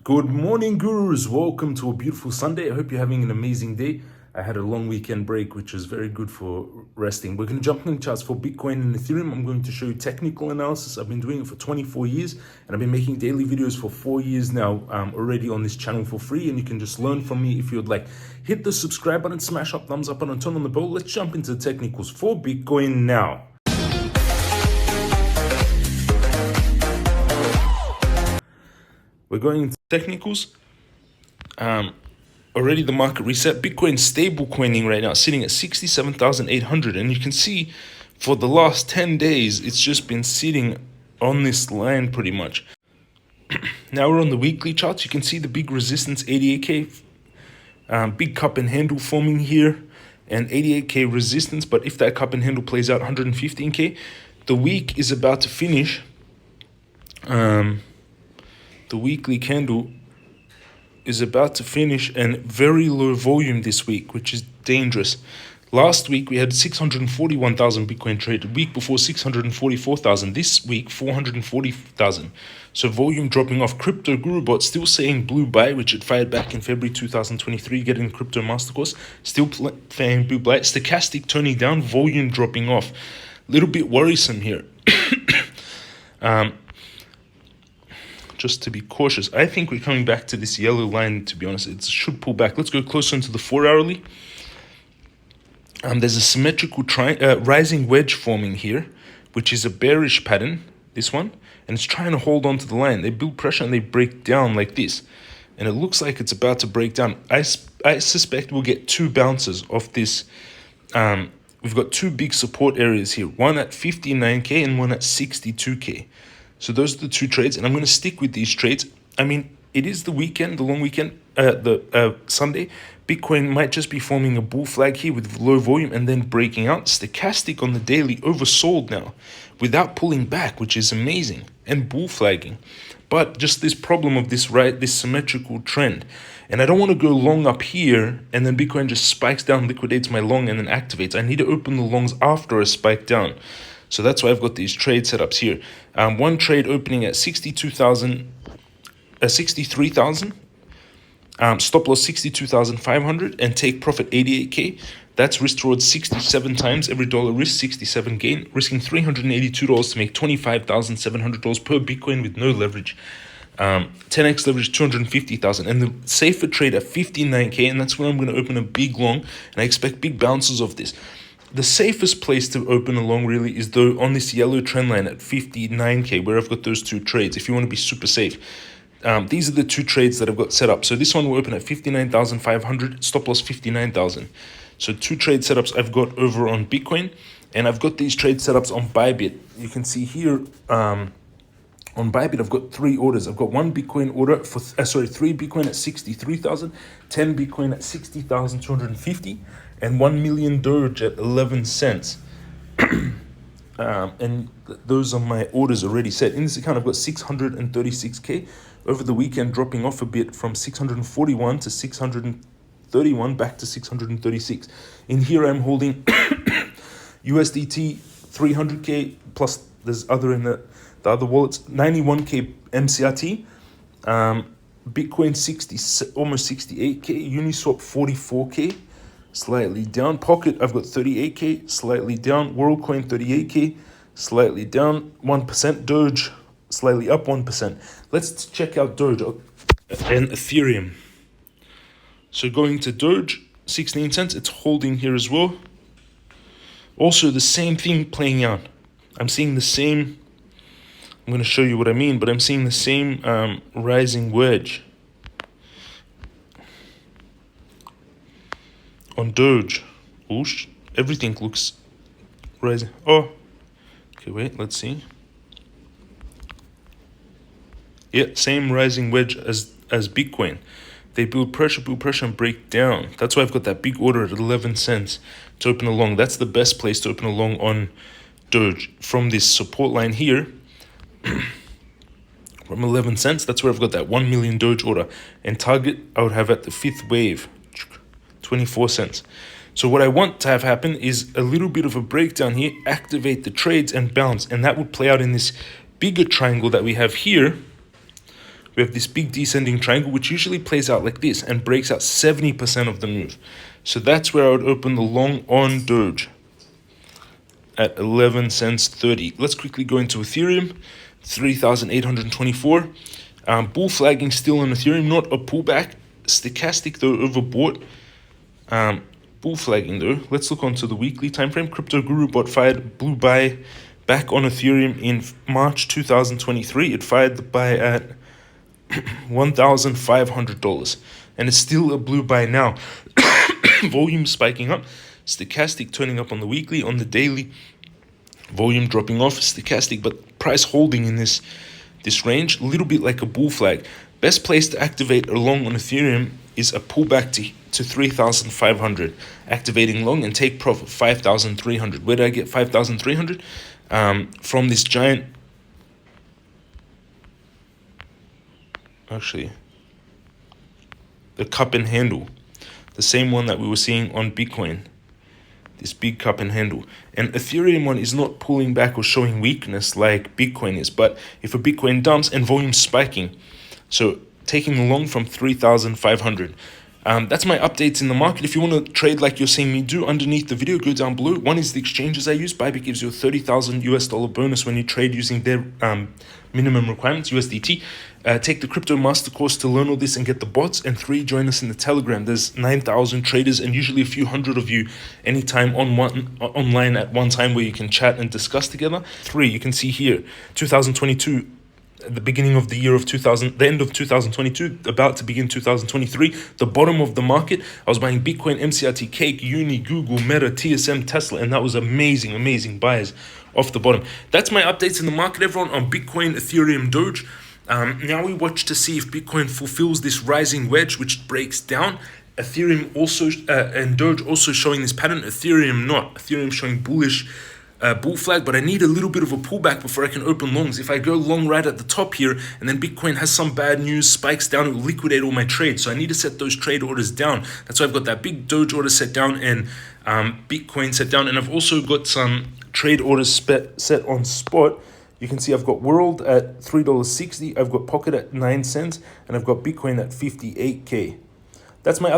Good morning, gurus. Welcome to a beautiful Sunday. I hope you're having an amazing day. I had a long weekend break, which is very good for resting. We're going to jump into charts for Bitcoin and Ethereum. I'm going to show you technical analysis. I've been doing it for 24 years, and I've been making daily videos for 4 years now already on this channel for free, and you can just learn from me if you'd like. Hit the subscribe button, smash up, thumbs up button, turn on the bell. Let's jump into the technicals for Bitcoin now. We're going into technicals. Already the market reset. Bitcoin stable coining right now, sitting at 67,800. And you can see for the last 10 days, it's just been sitting on this line pretty much. Now we're on the weekly charts. You can see the big resistance, 88K. Big cup and handle forming here and 88K resistance. But if that cup and handle plays out, 115K. The week is about to finish. The weekly candle is about to finish and very low volume this week, which is dangerous. Last week we had 641,000 Bitcoin traded. Week before 644,000. This week 440,000. So volume dropping off. Crypto Guru Bot still saying blue buy, which it fired back in February 2023, getting the crypto master course. Still playing blue buy. Stochastic turning down, volume dropping off. Little bit worrisome here. Just to be cautious. I think we're coming back to this yellow line, to be honest. It should pull back. Let's go closer into the 4-hourly. There's a symmetrical rising wedge forming here, which is a bearish pattern, this one. And it's trying to hold on to the line. They build pressure and they break down like this. And it looks like it's about to break down. I suspect we'll get two bounces off this. We've got two big support areas here. One at 59K and one at 62K. So those are the two trades, and I'm going to stick with these trades. I mean, it is the weekend, the long weekend, Sunday. Bitcoin might just be forming a bull flag here with low volume and then breaking out. Stochastic on the daily oversold now without pulling back, which is amazing, and bull flagging. But just this problem of this symmetrical trend. And I don't want to go long up here and then Bitcoin just spikes down, liquidates my long, and then activates. I need to open the longs after a spike down. So that's why I've got these trade setups here. One trade opening at 63,000. Stop loss 62,500 and take profit 88K. That's risk reward 67 times. Every dollar risk, 67 gain. Risking $382 to make $25,700 per Bitcoin with no leverage. 10x leverage 250,000, and the safer trade at 59K, and that's when I'm going to open a big long, and I expect big bounces of this. The safest place to open a long really is though on this yellow trend line at 59K, where I've got those two trades, if you want to be super safe. These are the two trades that I've got set up. So this one will open at 59,500, stop loss 59,000. So two trade setups I've got over on Bitcoin, and I've got these trade setups on Bybit. You can see here on Bybit, I've got three orders. I've got one Bitcoin order for, three Bitcoin at 63,000, 10 Bitcoin at 60,250, and 1 million Doge at 11 cents. And those are my orders already set. In this account, I've got 636K over the weekend, dropping off a bit from 641 to 631 back to 636. In here, I'm holding USDT 300K plus there's other in the other wallets, 91K MCRT, Bitcoin 60, almost 68K, Uniswap 44K, slightly down. Pocket, I've got 38K, slightly down. WorldCoin 38K, slightly down 1%. Doge, slightly up 1%. Let's check out Doge and Ethereum. So going to Doge, 16 cents, it's holding here as well. Also the same thing playing out. I'm seeing the same, I'm going to show you what I mean, but I'm seeing the same rising wedge on Doge. Oosh, everything looks rising. Oh, okay, wait, let's see. Yeah, same rising wedge as Bitcoin. They build pressure, and break down. That's why I've got that big order at 11 cents to open a long. That's the best place to open a long on Doge. From this support line here, from 11 cents, that's where I've got that 1 million Doge order. And target, I would have at the fifth wave, 24 cents. So what I want to have happen is a little bit of a breakdown here, activate the trades and bounce. And that would play out in this bigger triangle that we have here, we have this big descending triangle, which usually plays out like this and breaks out 70% of the move. So that's where I would open the long on Doge at 11 cents 30. Let's quickly go into Ethereum, 3,824. Bull flagging still on Ethereum, not a pullback. Stochastic though, overbought. Bull flagging though. Let's look onto the weekly time frame. Crypto Guru bot fired blue buy back on Ethereum in March 2023. It fired the buy at $1,500, and it's still a blue buy now. Volume spiking up. Stochastic turning up on the weekly. On the daily, volume dropping off. Stochastic, but price holding in this range, a little bit like a bull flag. Best place to activate a long on Ethereum is a pullback to 3,500. Activating long and take profit 5,300. Where did I get 5,300? From this giant, actually, the cup and handle, the same one that we were seeing on Bitcoin. This big cup and handle. And Ethereum one is not pulling back or showing weakness like Bitcoin is, but if a Bitcoin dumps and volume spiking, so taking the long from 3,500. That's my updates in the market. If you want to trade like you're seeing me do, underneath the video, go down below. One is the exchanges I use. Bybit gives you a $30,000 bonus when you trade using their minimum requirements, USDT. Take the crypto master course to learn all this and get the bots. And 3, join us in the Telegram. There's 9,000 traders and usually a few hundred of you anytime online at one time where you can chat and discuss together. 3, you can see here, 2022. The beginning of the year of the end of 2022, about to begin 2023, the bottom of the market. I was buying Bitcoin, MCRT, Cake, Uni, Google, Meta, TSM, Tesla, and that was amazing buys off the bottom. That's my updates in the market, everyone, on Bitcoin, Ethereum, Doge. Now we watch to see if Bitcoin fulfills this rising wedge, which breaks down. Ethereum also and Doge also showing this pattern. Ethereum not. Ethereum showing bullish bull flag, but I need a little bit of a pullback before I can open longs. If I go long right at the top here and then Bitcoin has some bad news, spikes down, it will liquidate all my trades. So I need to set those trade orders down. That's why I've got that big Doge order set down and Bitcoin set down. And I've also got some trade orders set on spot. You can see I've got World at $3.60, I've got Pocket at 9 cents, and I've got Bitcoin at 58K. That's my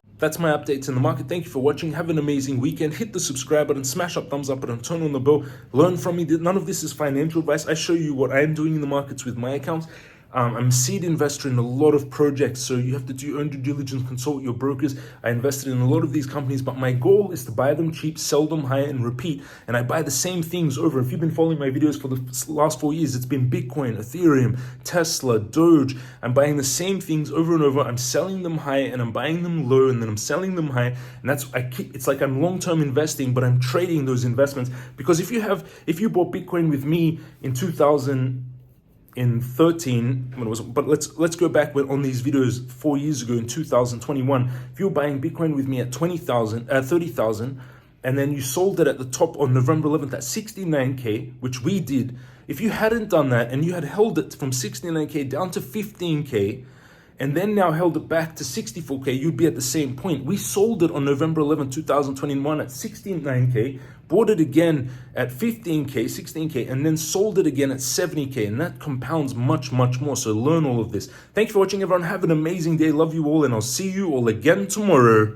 updates in the market. Thank you for watching. Have an amazing weekend. Hit the subscribe button, smash up thumbs up button, turn on the bell. Learn from me. None of this is financial advice. I show you what I'm doing in the markets with my accounts. I'm a seed investor in a lot of projects, so you have to do your own due diligence, consult your brokers. I invested in a lot of these companies, but my goal is to buy them cheap, sell them high, and repeat. And I buy the same things over. If you've been following my videos for the last 4 years, it's been Bitcoin, Ethereum, Tesla, Doge. I'm buying the same things over and over. I'm selling them high, and I'm buying them low, and then I'm selling them high. And it's like I'm long-term investing, but I'm trading those investments. Because if you bought Bitcoin with me in 2013, when it was, but let's go back on these videos 4 years ago in 2021. If you were buying Bitcoin with me at 30,000, and then you sold it at the top on November 11th at 69K, which we did. If you hadn't done that and you had held it from 69K down to 15K, and then now held it back to 64K, you'd be at the same point. We sold it on November 11, 2021 at 69K, bought it again at 15K, 16K, and then sold it again at 70K, and that compounds much more. So learn all of this. Thank you for watching, everyone. Have an amazing day. Love you all, and I'll see you all again tomorrow.